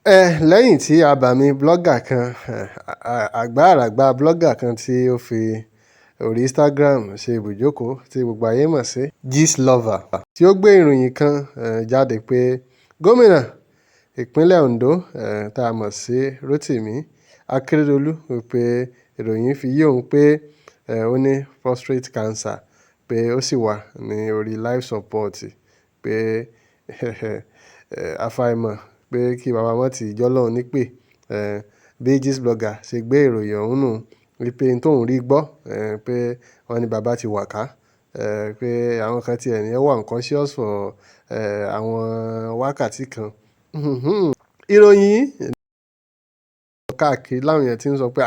Lẹ́yìn tí abàmì blogger kan, àgbàràgbà blogger kan tí ó fi orí Instagram ṣe ibùjókòó tí gbogbo ayé mọ̀ sí Gistlover, tí ó gbé ìròyìn kan jáde pé gómìnà ìpínlẹ̀ Ondo tá a mọ̀ sí Rotimi Akeredolu pé ìròyìn fi yé òun pé ó ní prostate cancer, pé ó sì wà ní orí life support, pé àfàìmọ̀ pé kí bàbá wọn ti jọ́lọ́run nípè. Bí Gistblogger ṣe gbé ìròyìn ọ̀hún nù wípé n tóun rí gbọ́, pé wọ́n ní bàbá ti wà ká, pé àwọn kan tí ẹni wà unconscious for àwọn wákàtí kan. Ìròyìn káàkiri láwọn èèyàn ti ń sọ pé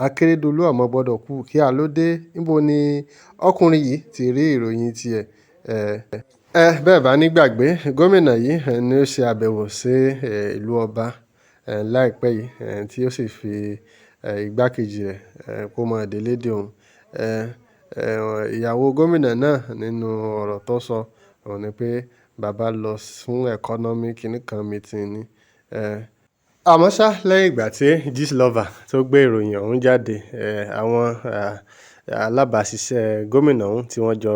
Akeredolu àmọ́ gbọ́dọ̀ kú kí a ló dé, níbo ni ọkùnrin yìí ti rí ìròyìn tiẹ̀. Bẹ́ẹ̀ bá nígbàgbé, gómìnà yìí ni ó ṣe àbẹ̀wò sí ìlú ọba láìpẹ́ yìí, tí ó sì fi igbákejì rẹ̀ kó mọ délé dé òun. Ìyàwó gómìnà náà nínú ọ̀rọ̀ tó sọ òun ni pé bàbá lọ fún economic kìnnìkan meeting ni. Àmọ́ ṣá, lẹ́yìn ìgbà tí Gistlover tó gbé ìròyìn ọ̀hún jáde, àwọn alábàáṣiṣẹ́ gómìnà ọ̀hún tí wọ́n jọ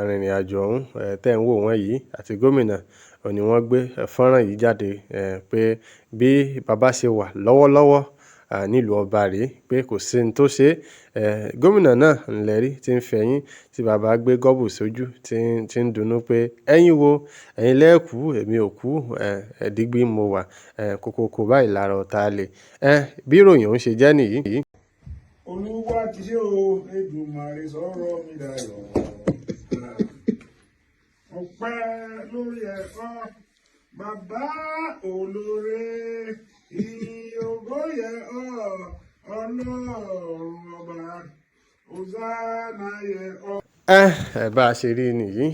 rìnrìn àjò ọ̀hún tẹ̀ ń wò wọ́n yìí àti gómìnà òun ni wọ́n gbé fọ́nrán yìí jáde, pé bí bàbá ṣe wà lọ́wọ́lọ́wọ́ nílùú ọba rèé, pé kò sí ní tó ṣe. Gómìnà náà ńlẹ́rí tí ń fẹ̀yìn tí bàbá gbé gọ́bù sójú tí ń dunnú pé ẹ̀yin wo, ẹ̀yin lẹ́ẹ̀kú, èmi ò kú, ẹ̀dígbí mo wà, kòkòkò báyìí lára ọ̀tá lè. Bí ìròyìn ọ̀hún ṣe jẹ́ nìyí. Olúwa ti ṣe o, Èdùmàrè sọ̀rọ̀ mi dayọ̀. Ọpẹ́ lórí ẹ̀kọ́ bàbá olóore, ìyókò yẹ Ọlọ́run ọba, Hosanna yẹ ọ. Bá a ṣe rí nìyí,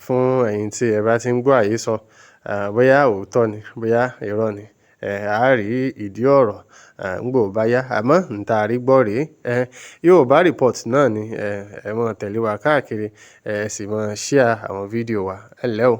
fún ẹ̀yin tí ẹ bá ti ń gbọ́ àhesọ, bóyá òótọ́ ni, bóyá irọ́ ni, a rí ìdí ọ̀rọ̀ ńgbò bá yá, àmọ́ n ta rí gbọ́ rèé. Yorùbá Report náà ni ẹ máa tẹ̀lé wa káàkiri, ẹ sì máa share àwọn fídíò wa. Ẹ ǹlẹ́ o.